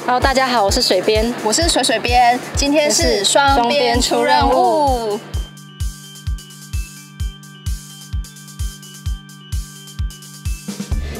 Hello， 大家好，我是水编，我是水编，今天是双编出任务。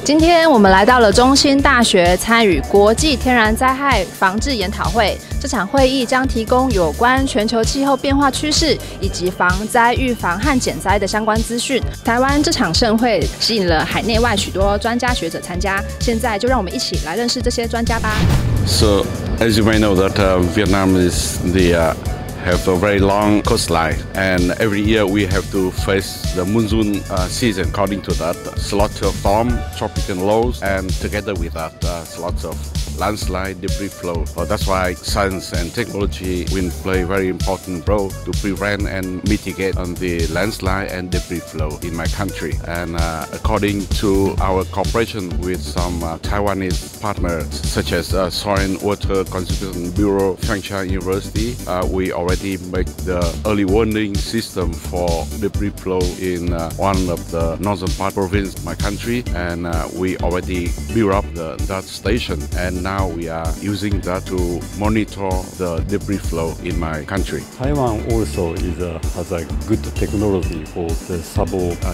今天我们来到了中兴大学，参与国际天然灾害防治研讨会。这场会议将提供有关全球气候变化趋势以及防灾预防和减灾的相关资讯。台湾这场盛会吸引了海内外许多专家学者参加，现在就让我们一起来认识这些专家吧。So, as you may know, that Vietnam is have a very long coastline, and every year we have to face the monsoon season. According to that, lots of storm, tropical lows, and together with that, lots of landslide, debris flow. That's why science and technology will play a very important role to prevent and mitigate the landslide and debris flow in my country. And according to our cooperation with some Taiwanese partners, such as Soil and Water Conservation Bureau, Fengshan University, we already make the early warning system for debris flow in one of the northern part province of my country, and we already built up that station, and now we are using that to monitor the debris flow in my country. Taiwan also has a good technology for the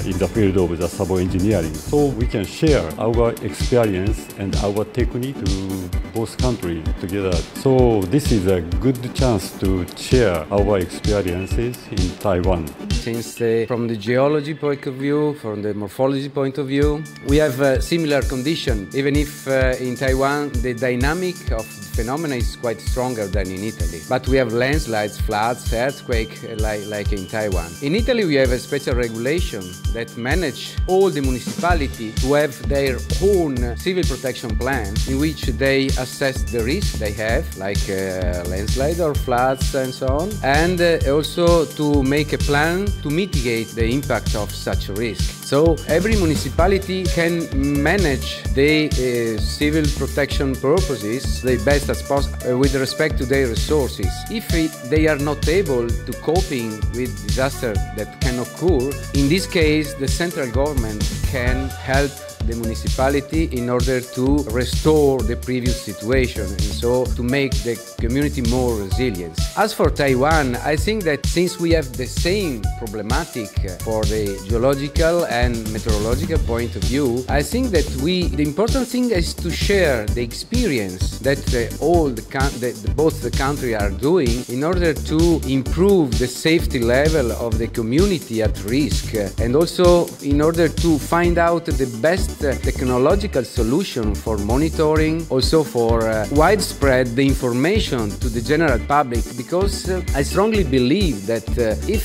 in the field of the sabo engineering, so we can share our experience and our technique to both countries together. So this is a good chance to share our experiences in Taiwan. Since from the geology point of view, from the morphology point of view, we have a similar condition, even if in Taiwan the dynamic of the phenomena is quite stronger than in Italy. But we have landslides, floods, earthquake like in Taiwan. In Italy we have a special regulation that manage all the municipality to have their own civil protection plan in which they assess the risk they have, like landslide or floods and so on, and also to make a plan to mitigate the impact of such risk. So every municipality can manage the civil protection purposes the best as possible with respect to their resources. If they are not able to coping with disaster that can occur, in this case the central government can help the municipality in order to restore the previous situation and so to make the community more resilient. As for Taiwan, I think that since we have the same problematic for the geological and meteorological point of view, I think that the important thing is to share the experience that both the country are doing in order to improve the safety level of the community at risk, and also in order to find out the best technological solution for monitoring, also for widespread the information to the general public, because I strongly believe that if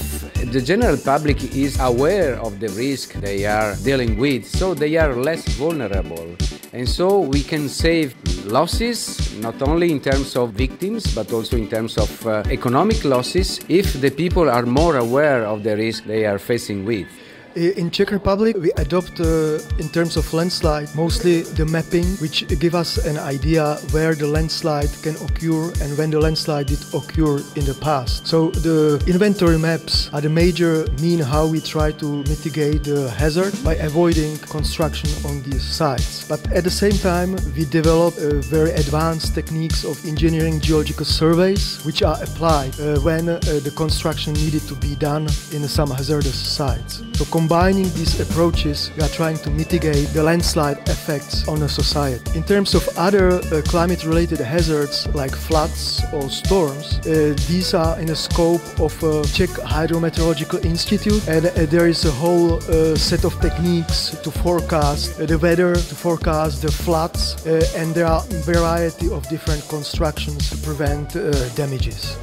the general public is aware of the risk they are dealing with, so they are less vulnerable, and so we can save losses not only in terms of victims but also in terms of economic losses if the people are more aware of the risk they are facing with. In Czech Republic, we adopt, in terms of landslide, mostly the mapping, which give us an idea where the landslide can occur and when the landslide did occur in the past. So the inventory maps are the major mean how we try to mitigate the hazard by avoiding construction on these sites. But at the same time, we develop very advanced techniques of engineering geological surveys, which are applied when the construction needed to be done in some hazardous sites. So combining these approaches, we are trying to mitigate the landslide effects on a society. In terms of other climate-related hazards like floods or storms, these are in the scope of Czech Hydrometeorological Institute, and there is a whole set of techniques to forecast the weather, to forecast the floods, and there are a variety of different constructions to prevent damages.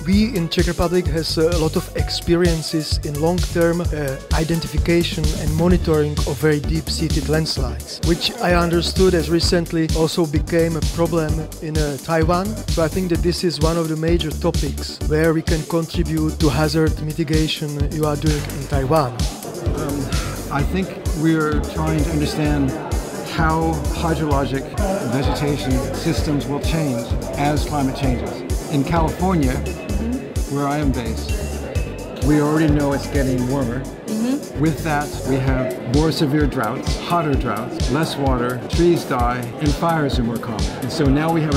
We in Czech Republic has a lot of experiences in long-term identification and monitoring of very deep-seated landslides, which I understood as recently also became a problem in Taiwan. So I think that this is one of the major topics where we can contribute to hazard mitigation you are doing in Taiwan. I think we're trying to understand how hydrologic vegetation systems will change as climate changes. In California, where I am based, we already know it's getting warmer, With that, we have more severe droughts, hotter droughts, less water, trees die, and fires are more common. And so now we have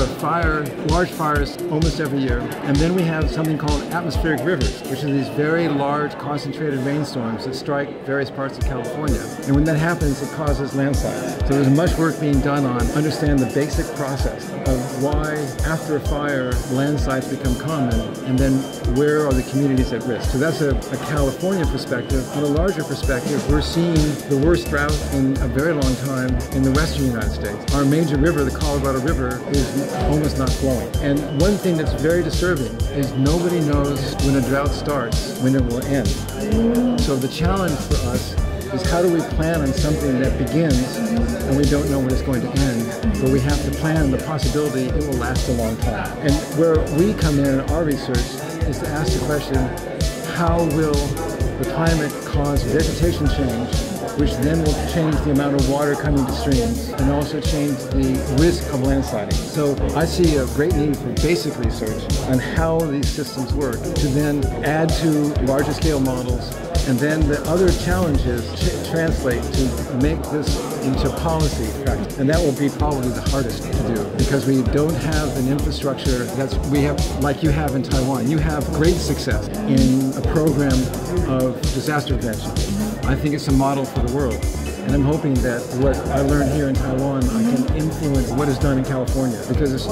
large fires almost every year. And then we have something called atmospheric rivers, which are these very large concentrated rainstorms that strike various parts of California. And when that happens, it causes landslides. So there's much work being done on understand the basic process of why after a fire, landslides become common, and then where are the communities at risk. So that's a California perspective. On a larger perspective, we're seeing the worst drought in a very long time in the western United States. Our major river, the Colorado River, is almost not flowing. And one thing that's very disturbing is nobody knows when a drought starts, when it will end. So the challenge for us is how do we plan on something that begins and we don't know when it's going to end, but we have to plan the possibility it will last a long time. And where we come in our research is to ask the question, how will the climate cause vegetation change, which then will change the amount of water coming to streams and also change the risk of landsliding. So I see a great need for basic research on how these systems work to then add to larger scale models. And then the other challenge is translate to make this into policy practice. And that will be probably the hardest to do because we don't have an infrastructure we have like you have in Taiwan. You have great success in a program of disaster prevention. I think it's a model for the world. And I'm hoping that what I learned here in Taiwan, I can influence what is done in California. Because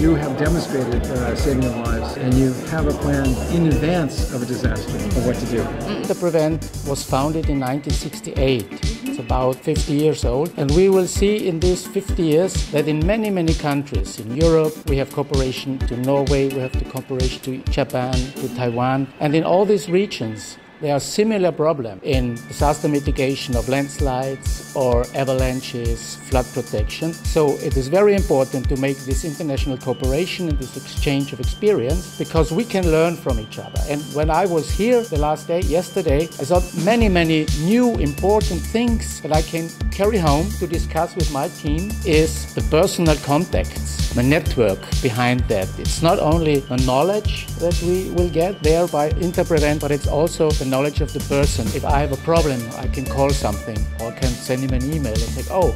you have demonstrated saving of lives, and you have a plan in advance of a disaster of what to do. INTERPRAEVENT was founded in 1968. It's about 50 years old. And we will see in these 50 years that in many, many countries, in Europe, we have cooperation to Norway, we have the cooperation to Japan, to Taiwan. And in all these regions, there are similar problems in disaster mitigation of landslides or avalanches, flood protection. So it is very important to make this international cooperation and this exchange of experience because we can learn from each other. And when I was here yesterday, I saw many, many new important things that I can carry home to discuss with my team is the personal contacts, the network behind that. It's not only the knowledge that we will get there by INTERPRAEVENT, but it's also the knowledge of the person. If I have a problem, I can call something or can send him an email and say, oh,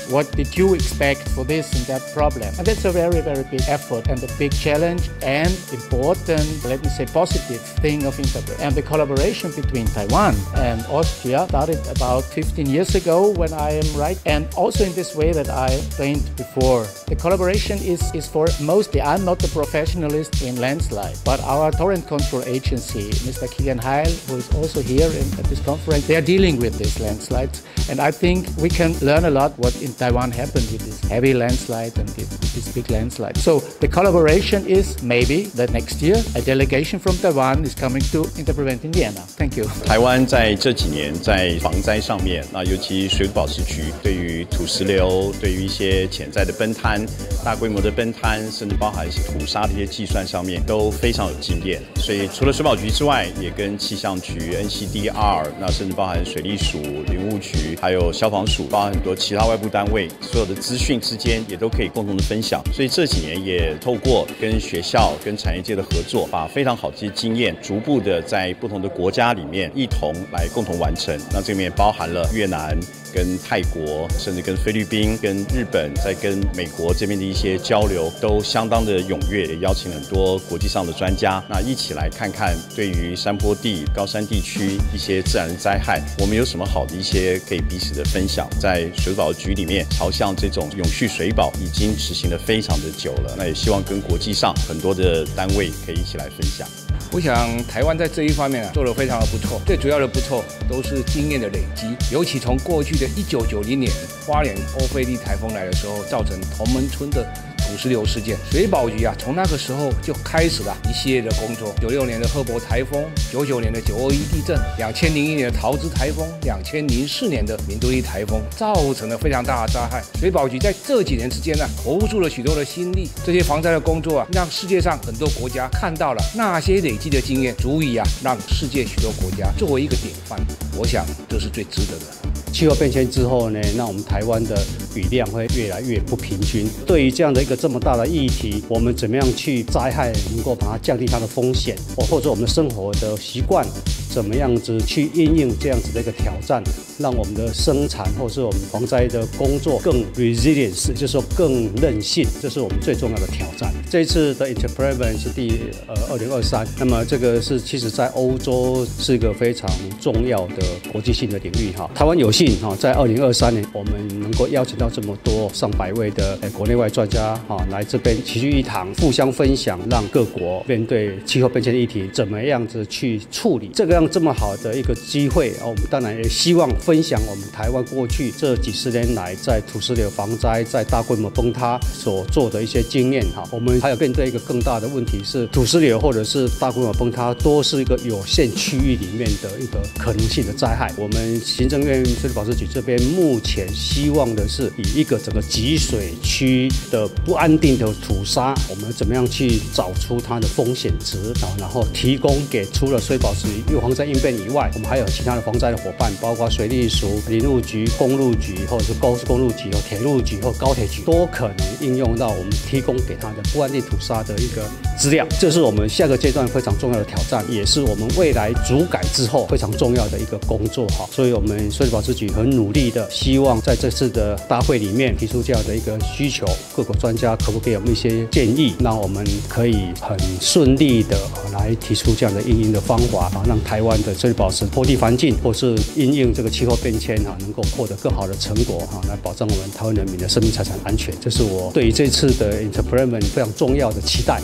what did you expect for this and that problem? And that's a very, very big effort and a big challenge and important, let me say, positive thing of INTERPRAEVENT. And the collaboration between Taiwan and Austria started about 15 years ago when I am right. And also in this way that I explained before. The collaboration is for mostly, I'm not a professionalist in landslide, but our torrent control agency, Mr. Kilian Heil, who is also here at this conference, they are dealing with these landslides. And I think we can learn a lot what in Taiwan happened with this heavy landslide and this big landslide. So the collaboration is maybe that next year a delegation from Taiwan is coming to INTERPRAEVENT in Vienna. Thank you. 台湾在这几年在防灾上面，那尤其水土保持局对于土石流、对于一些潜在的崩塌、大规模的崩塌，甚至包含土沙的一些计算上面都非常有经验。所以除了水保局之外，也跟气象局、NCDR， 那甚至包含水利署、林务局，还有消防署，包含很多其他外部单位，所有的资讯之间也都可以共同的分享。所以这几年也透过跟学校、跟产业界的合作，把非常好的一些经验，逐步的在不同的国家里面一同来共同完成。那这里面包含了越南、跟泰国，甚至跟菲律宾、跟日本，在跟美国这边的一些交流都相当的踊跃，也邀请很多国际上的专家，那一起来看看对于山坡地、高山地区一些自然灾害，我们有什么好的一些可以彼此的分享。在水保局里面，朝向这种永续水保已经实行得非常的久了，那也希望跟国际上很多的单位可以一起来分享。我想台湾在这一方面做得非常的不错，最主要的不错都是经验的累积，尤其从过去的1990年花莲欧菲利台风来的时候，造成同门村的土石流事件，水保局从那个时候就开始了一系列的工作。96年的赫伯台风，99年的921地震，2001年的桃芝台风，2004年的敏都利台风，造成了非常大的灾害。水保局在这几年之间投入了许多的心力，这些防灾的工作让世界上很多国家看到了那些累积的经验，足以让世界许多国家作为一个典范。我想这是最值得的。气候变迁之后呢，那我们台湾的雨量会越来越不平均。对于这样的一个这么大的议题，我们怎么样去灾害能够把它降低它的风险，或者我们的生活的习惯怎么样子去因应这样子的一个挑战，让我们的生产或是我们防灾的工作更 resilience， 就是说更韧性，这是我们最重要的挑战。这一次的 INTERPRAEVENT 是第2023，那么这个是其实在欧洲是一个非常重要的国际性的领域哈。台湾有幸哈，在2023年我们能够邀请到这么多上百位的国内外专家哈来这边齐聚一堂，互相分享，让各国面对气候变迁的议题怎么样子去处理。这么好的一个机会，我们当然也希望分享我们台湾过去这几十年来在土石流防灾、在大规模崩塌所做的一些经验哈。我们还有面对一个更大的问题是，土石流或者是大规模崩塌都是一个有限区域里面的一个可能性的灾害。我们行政院水土保持局这边目前希望的是以一个整个集水区的不安定的土沙，我们怎么样去找出它的风险值，然后提供给除了水保持局防灾应变以外，我们还有其他的防灾的伙伴，包括水利署、林务局、公路局，或者是高速公路局、铁路局或高铁局，都可能应用到我们提供给它的不安定土沙的一个资料。这是我们下个阶段非常重要的挑战，也是我们未来主改之后非常重要的一个工作哈。所以我们水土保持局很努力的，希望在这次的大会里面提出这样的一个需求，各国专家可不可以给我们一些建议，让我们可以很顺利的来提出这样的因应的方法，让台湾的水土保持坡地环境或是因应这个气候变迁能够获得更好的成果来保障我们台湾人民的生命财产安全。这是我对于这次的 INTERPRAEVENT 非常重要的期待。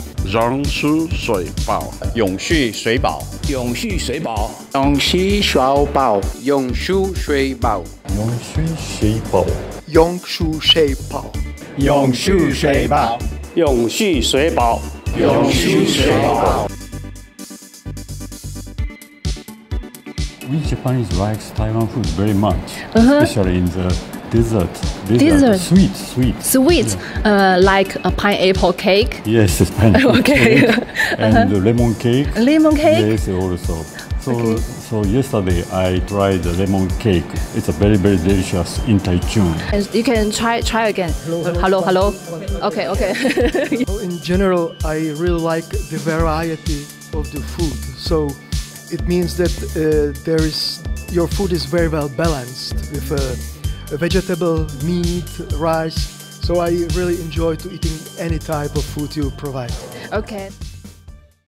永续水保，永续水保，永续水保，永续水保，永续水保，永续水保，永续水保，永续水保，永续水保，永续水保。We Japanese likes Taiwan food very much, especially in the dessert. Sweet. Like a pineapple cake. Yes, it's pineapple cake. And the lemon cake. Lemon cake? Yes, also. So yesterday I tried the lemon cake. It's a very, very delicious in Taichung. And you can try again. Hello. Okay. In general, I really like the variety of the food. So it means that your food is very well balanced with a vegetable, meat, rice. So I really enjoy to eating any type of food you provide. Okay.